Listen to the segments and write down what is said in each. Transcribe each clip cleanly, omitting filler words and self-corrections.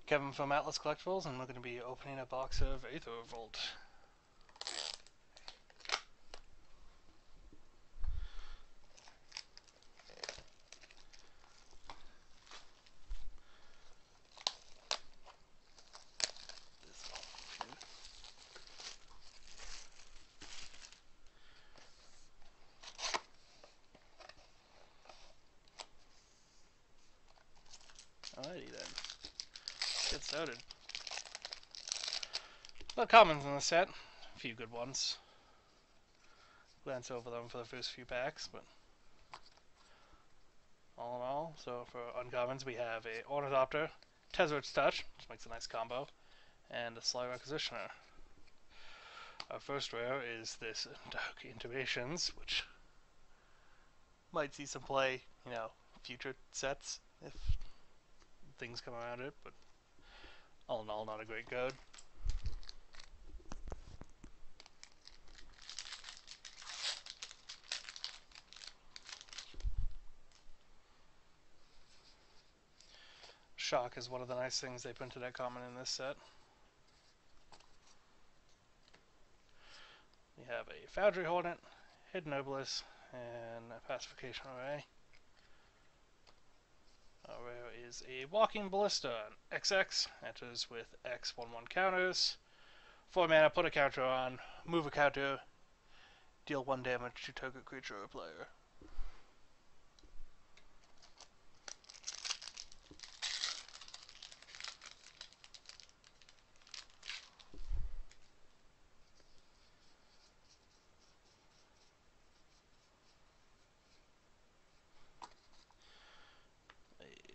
Kevin from Atlas Collectables, and we're going to be opening a box of Aether Revolt. Alrighty then, get started. A lot of commons in the set, a few good ones. Glance over them for the first few packs, but all in all, so for uncommons we have a Ornithopter, Tezzer's Touch, which makes a nice combo, and a Sly Requisitioner. Our first rare is this Dark Intimations, which might see some play, future sets if things come around it, but all in all, not a great code. Shock is one of the nice things they printed at common in this set. We have a Foundry Hornet, Hidden Obelisk, and a Pacification Array. Our rare is a Walking Ballista, an XX, enters with X/1/1 counters. 4 mana, put a counter on, move a counter, deal 1 damage to target creature or player.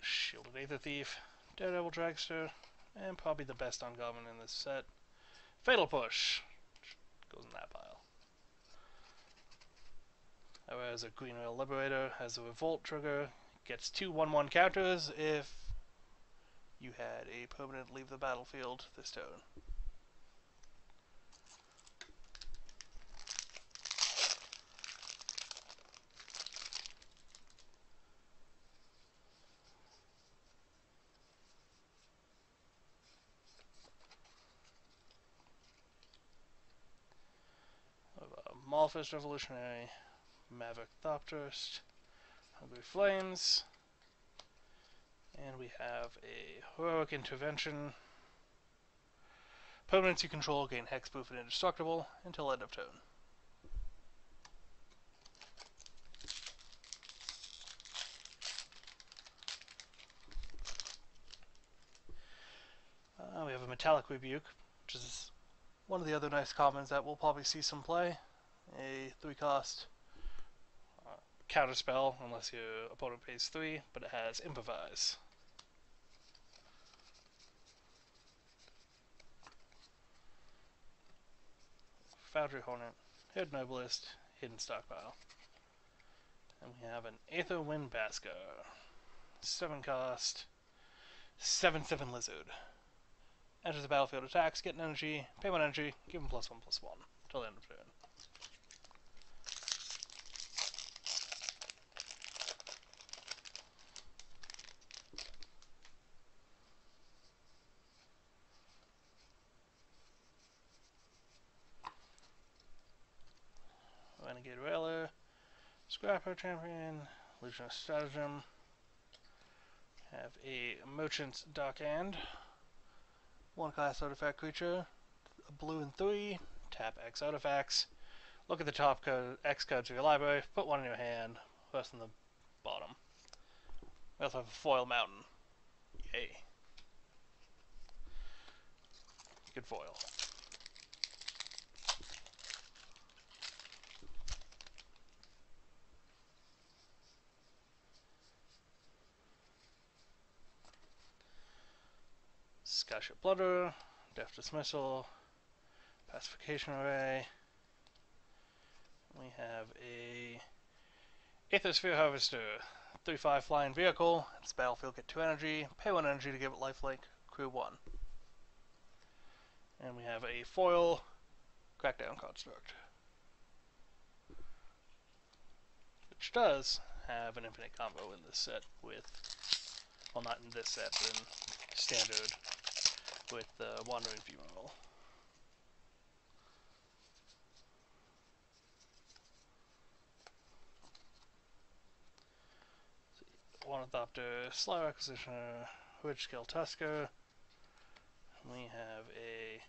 Shielded Aether Thief, Daredevil Dragster, and probably the best uncommon in this set, Fatal Push, which goes in that pile. Whereas a Green Rail Liberator has a Revolt trigger, gets 2 1/1 counters if you had a permanent leave the battlefield this turn. Malphite Revolutionary, Maverick Thopterist, Hungry Flames, and we have a Heroic Intervention. Permanents you control gain hexproof and indestructible until end of turn. We have a Metallic Rebuke, which is one of the other nice commons that will probably see some play. A 3-cost counterspell unless your opponent pays 3, but it has Improvise. Foundry Hornet, Hidden Obelisk, Hidden Stockpile. And we have an Aether Windbasker, 7-cost, 7/7 Lizard. Enters the battlefield, attacks, get an energy, pay 1 energy, give him +1/+1 until the end of turn. Renegade Railer, Scrapper Champion, Legionist Stratagem. Have a Merchant's Dockhand, 1-class artifact creature, a blue and 3, tap X artifacts, look at the top X cards of your library, put 1 in your hand, rest in the bottom. We also have a Foil Mountain. Yay. Good foil. Skyship Blunderer, Death Dismissal, Pacification Array. We have a Aether Sphere Harvester, 3/5 flying vehicle. Its battlefield, get 2 energy, pay 1 energy to give it lifelink, crew 1. And we have a foil Crackdown Construct, which does have an infinite combo in this set with, well, not in this set, but in standard with the Wandering Funeral. Ornithopter, Slayer Acquisitioner, Witch Skill Tusker. We have a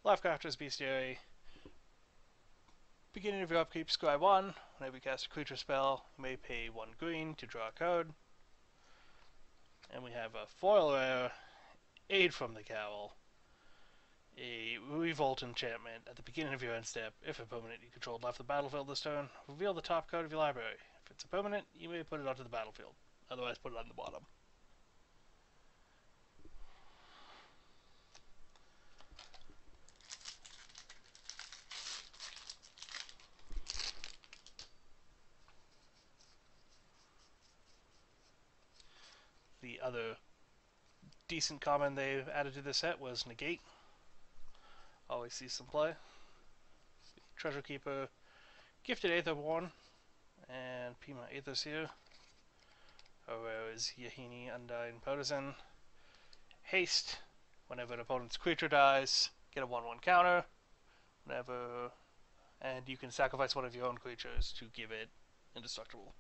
Lifecrafter's Bestiary. Beginning of your upkeep, scribe 1. Whenever you cast a creature spell, you may pay 1 green to draw a card. And we have a foil rare, Aid from the Cowl. A Revolt enchantment at the beginning of your end step. If a permanent you control left the battlefield this turn, reveal the top card of your library. If it's a permanent, you may put it onto the battlefield. Otherwise, put it on the bottom. The other decent common they added to the set was Negate. Always sees some play. Treasure Keeper, Gifted Aetherborn, and Pima Aetherseer. Rare is Yahini Undying Partisan. Haste, whenever an opponent's creature dies, get a 1/1 counter. And you can sacrifice one of your own creatures to give it indestructible.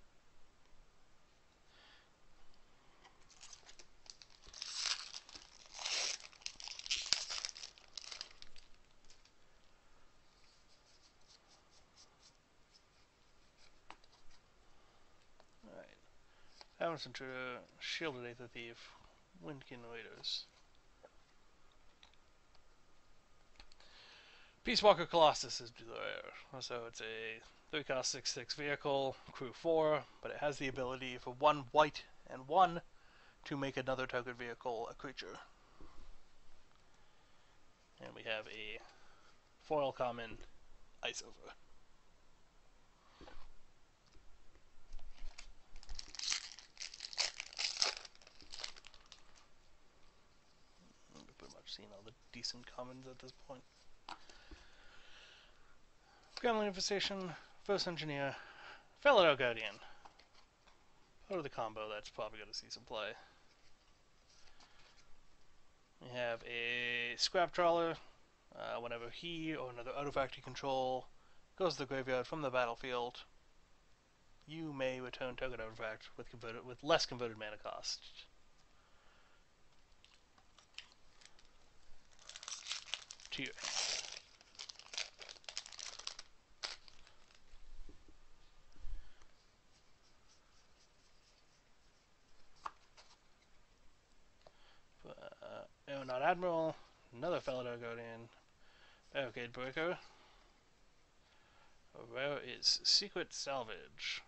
Avernus Intruder, Shielded Aether Thief, Windkin Raiders. Peace Walker Colossus is rare, so it's a 3-cost 6/6 vehicle, crew 4, but it has the ability for 1 white and 1 to make another target vehicle a creature. And we have a foil common, Ice Over. Seen all the decent commons at this point. Gremlin Infestation, First Engineer, Fellow Guardian. Part of the combo that's probably going to see some play. We have a Scrap Trawler. Whenever he or another artifact you control goes to the graveyard from the battlefield, you may return target artifact with less converted mana cost. To your hand. Aeronaut Admiral, another Felidar Guardian, Barricade Breaker. A rare is Secret Salvage.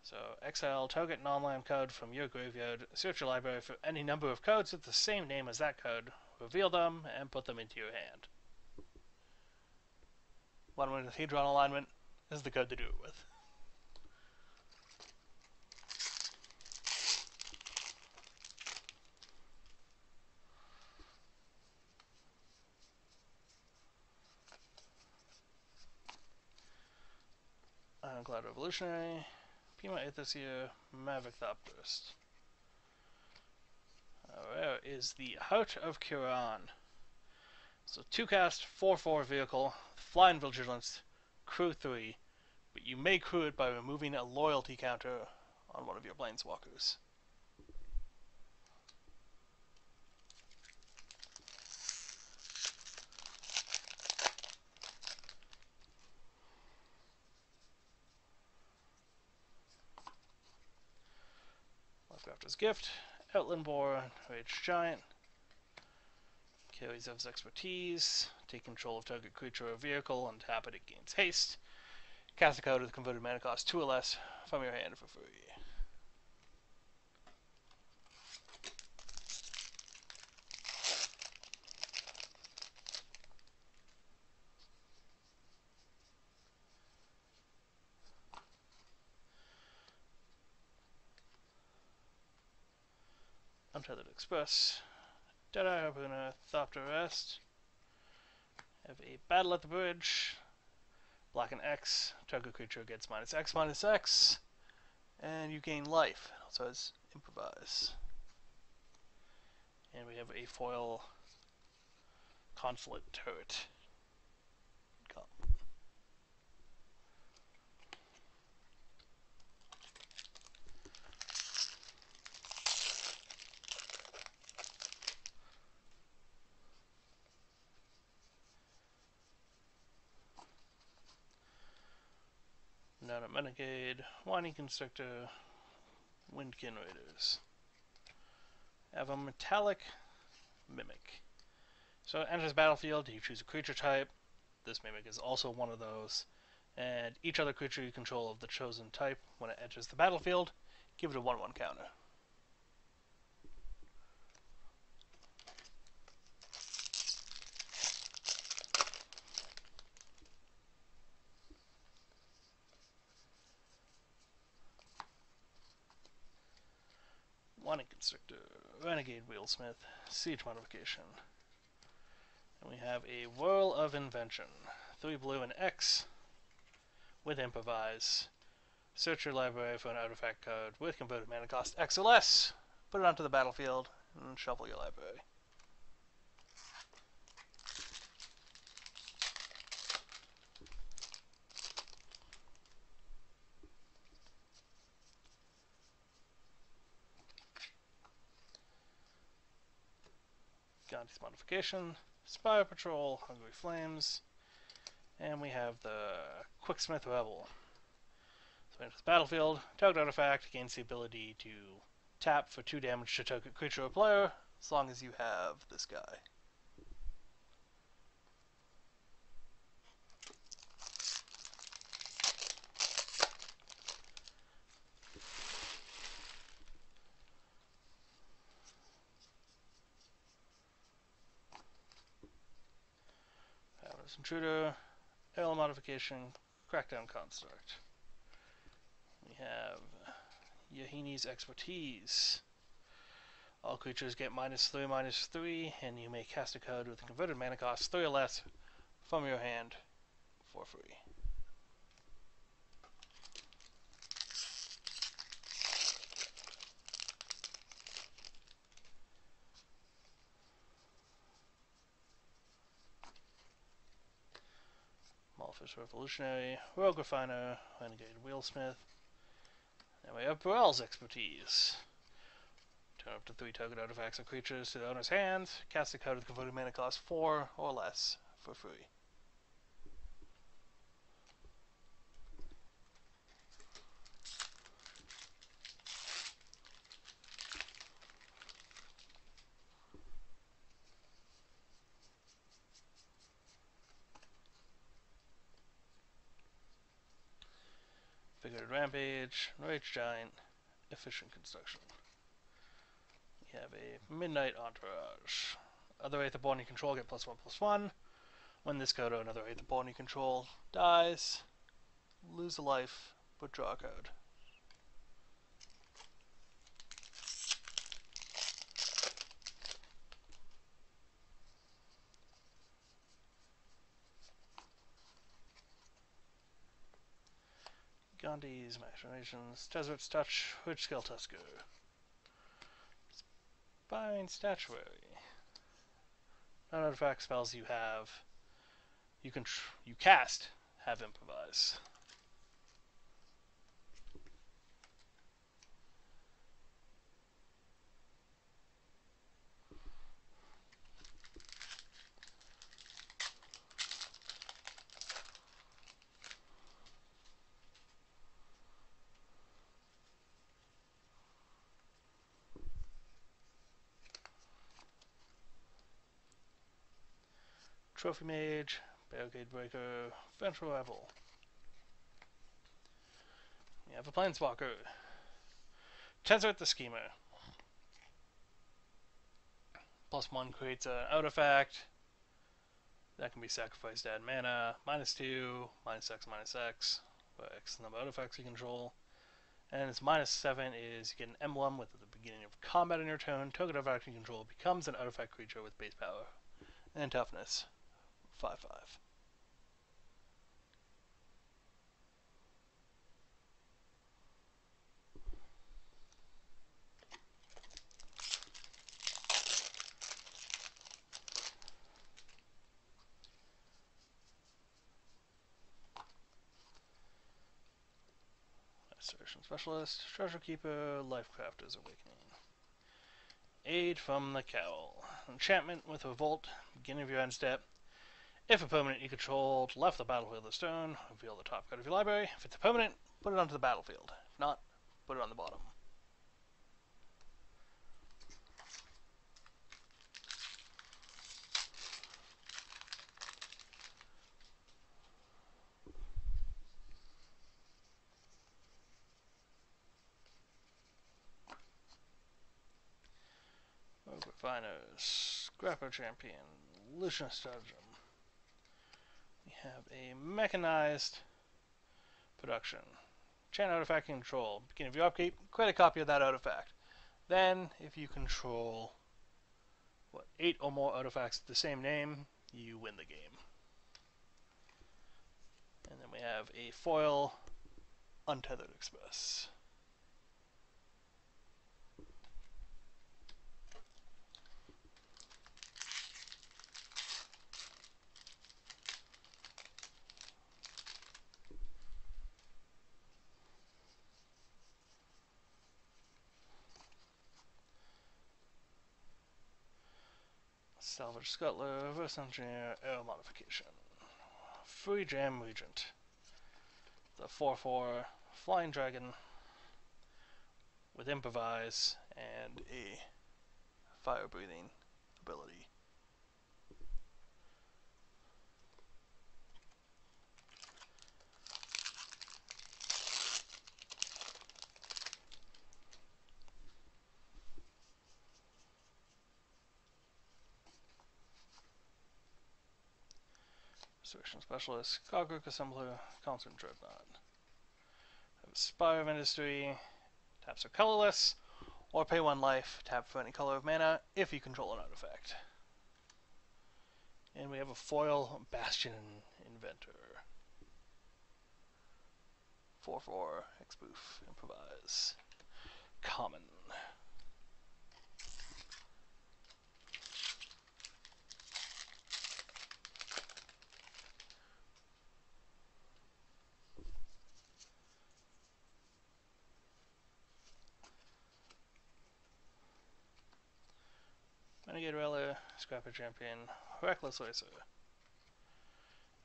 So, exile target non-land card from your graveyard, search your library for any number of cards with the same name as that card, reveal them, and put them into your hand. One with Hedron Alignment is the card to do it with. Ironclad Revolutionary, Pima Aetherseer, Maverick Thopterist. Rare is the Heart of Kiran. So 2-cast, 4/4 vehicle, Flying Vigilance, crew 3, but you may crew it by removing a loyalty counter on one of your planeswalkers. Lifecrafter's Gift, Outland Boar, Rage Giant. Carries Zev's Expertise, take control of target creature or vehicle, and tap it gains haste. Cast a card with converted mana cost 2 or less from your hand for free. Untethered Express, Deadeye Harpooner, Thopter Rest. Have a Battle at the Bridge, black and X, target creature gets -X/-X, and you gain life. It also has Improvise. And we we have a foil Consulate turret. Not a Renegade, Winding Constrictor, Wind Generators. I have a Metallic Mimic. So it enters the battlefield, you choose a creature type. This Mimic is also one of those. And each other creature you control of the chosen type, when it enters the battlefield, give it a 1/1 counter. Winding Constrictor, Renegade Wheelsmith, Siege Modification. And we have a Whirl of Invention. 3 blue and X with Improvise. Search your library for an artifact card with converted mana cost X or less. Put it onto the battlefield and shuffle your library. Gandhi's Modification, Spire Patrol, Hungry Flames, and we have the Quicksmith Rebel. So into the battlefield, target artifact gains the ability to tap for 2 damage to target creature or player, as long as you have this guy. Intruder, Aerial Modification, Crackdown Construct. We have Yahini's Expertise. All creatures get -3/-3, and you may cast a card with a converted mana cost 3 or less from your hand for free. Malfish Revolutionary, Rogue Refiner, Renegade Wheelsmith. And we have Burrell's Expertise. Turn up to 3 target artifacts or creatures to the owner's hand. Cast a card with converted mana cost 4 or less for free. Figured Rampage, Rage Giant, Efficient Construction. We have a Midnight Entourage. Other Aetherborn you control get +1/+1. When this card or another Aetherborn you control dies, lose a life, but draw a card. Gandhi's Machinations, Desert's Touch, Ridgescale Tusker. Spine Statuary. Non-artifact spells you have, you cast, have Improvise. Trophy Mage, Barricade Breaker, Ventral Rebel. We have a Planeswalker, Tezzeret the Schemer. +1 creates an artifact that can be sacrificed to add mana. -2, -X, for X number of artifacts you control. And its -7 is you get an emblem with at the beginning of combat in your turn. Target artifact you control becomes an artifact creature with base power and toughness 5/5. Solution Specialist, Treasure Keeper, Lifecrafter's Awakening. Aid from the Cowl. Enchantment with Revolt, beginning of your end step. If a permanent you controlled left the battlefield of stone, reveal the top card of your library. If it's a permanent, put it onto the battlefield. If not, put it on the bottom. Refiners, Scrapper Champion, Lucian Stratagem. We have a mechanized production. Chant artifact control. Beginning of your upkeep, create a copy of that artifact. Then, if you control 8 or more artifacts with the same name, you win the game. And then we have a foil Untethered Express. Salvage Scuttler, Reverse Engineer, Air Modification. Free Jam Regent. The 4/4 Flying Dragon with Improvise and a fire breathing ability. Restoration Specialist, Cogwork Assembler, Constant Dreadnought. Spire of Industry, taps are colorless, or pay 1 life, tap for any color of mana if you control an artifact. And we have a foil Bastion Inventor. 4/4 Hexproof Improvise. Common. Renegade Rattler, Scrapper Champion, Reckless Racer.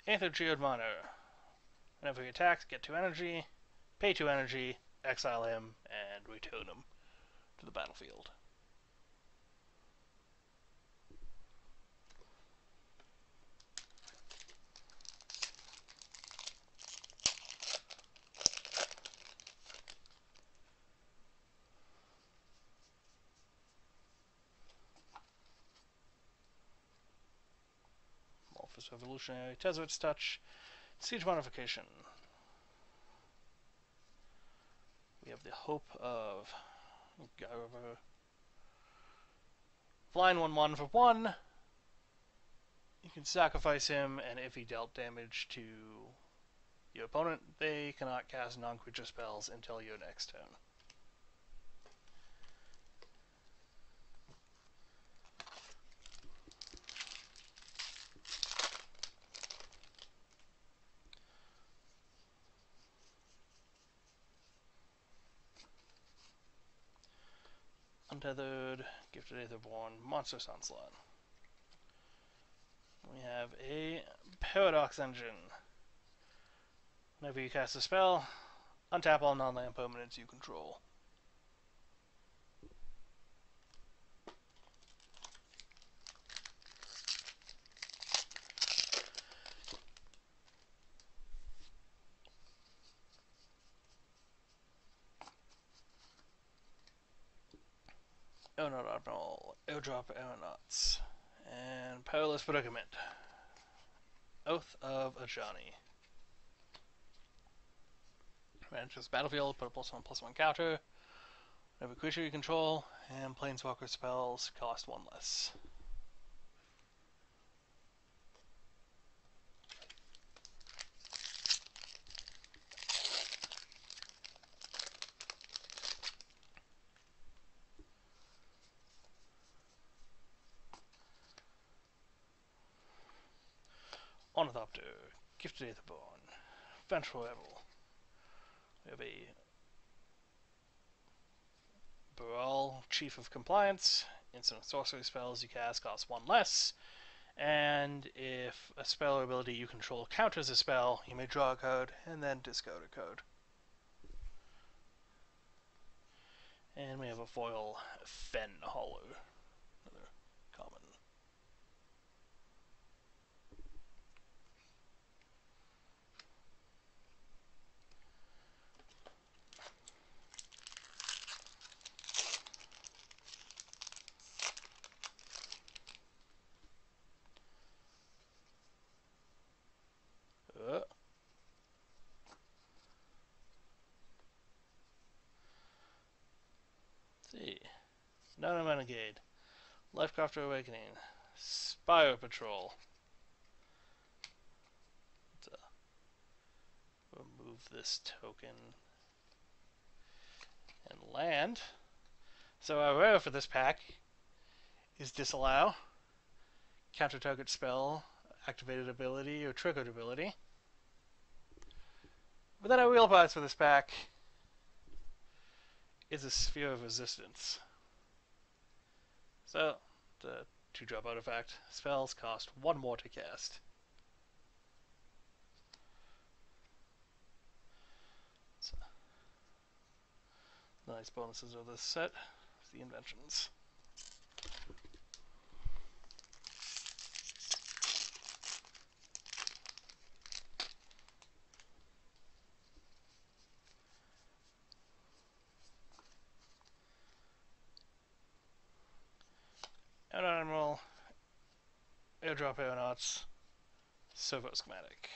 Aether Geode Miner. Whenever he attacks, get 2 energy, pay 2 energy, exile him, and return him to the battlefield. Revolutionary, Tezzer's Touch, Siege Modification. We have the Hope of Flying 1/1 for 1. You can sacrifice him, and if he dealt damage to your opponent, they cannot cast non-creature spells until your next turn. Untethered, Gifted Aetherborn, Monstrous Onslaught. We have a Paradox Engine. Whenever you cast a spell, untap all non-land permanents you control. Aeronaut Admiral, Airdrop Aeronauts, and Perilous Predicament. Oath of Ajani. Manage this battlefield, put a +1/+1 counter. Every creature you control, and Planeswalker spells cost 1 less. Ornithopter, Gifted Aetherborn, Vengeful Rebel. We have a Baral, Chief of Compliance. Instant sorcery spells you cast cost 1 less. And if a spell or ability you control counters a spell, you may draw a card and then discard a card. And we have a foil Fen Hollow, another common. Let's see. None of Renegade. Lifecrafter Awakening. Spire Patrol. Let's remove this token and land. So our rare for this pack is Disallow. Counter target spell, activated ability, or triggered ability. But then our real prize for this pack is a Sphere of Resistance. So, the 2-drop artifact. Spells cost 1 more to cast. So, the nice bonuses of this set, the inventions. Admiral, Airdrop Aeronauts, Servo Schematic.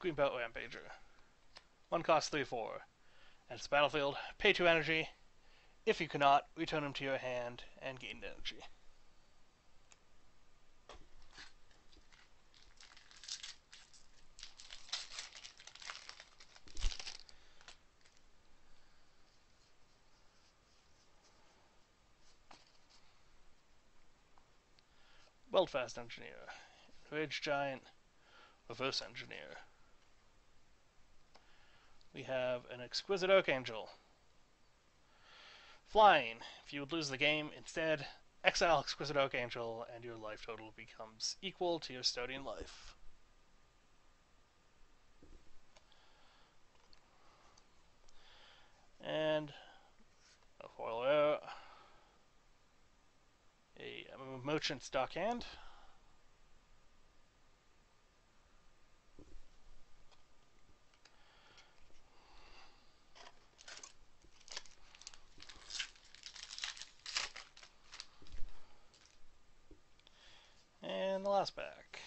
Greenbelt Rampager. 1 cost 3/4. Enter the battlefield, pay 2 energy. If you cannot, return them to your hand and gain energy. Weldfast Engineer, Rage Giant, Reverse Engineer. We have an Exquisite Archangel. Flying. If you would lose the game, instead, exile Exquisite Archangel and your life total becomes equal to your starting life. And a foil arrow. A Merchant's Dockhand. And the last pack.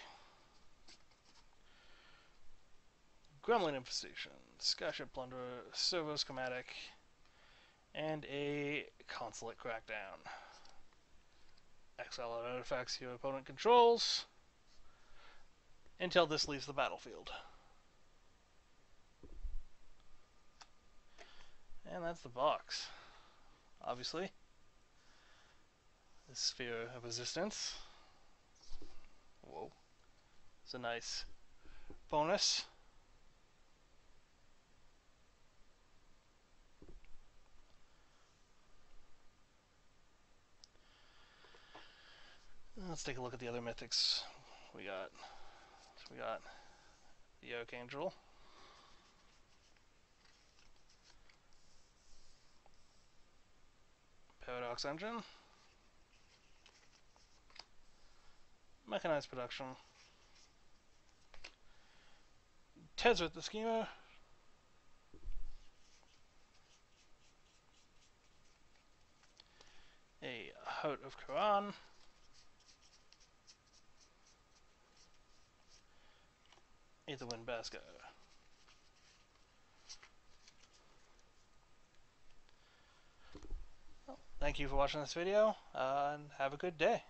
Gremlin Infestation, Skyship Plunderer, Servo Schematic, and a Consulate Crackdown. Exile artifacts your opponent controls until this leaves the battlefield. And that's the box. Obviously, the Sphere of Resistance. Whoa. It's a nice bonus. Let's take a look at the other mythics we got. So we got the Archangel. Paradox Engine. Mechanized Production. Tezzeret the Schemer. A Heart of Quran. Aetherwind Basker. Well, thank you for watching this video, and have a good day.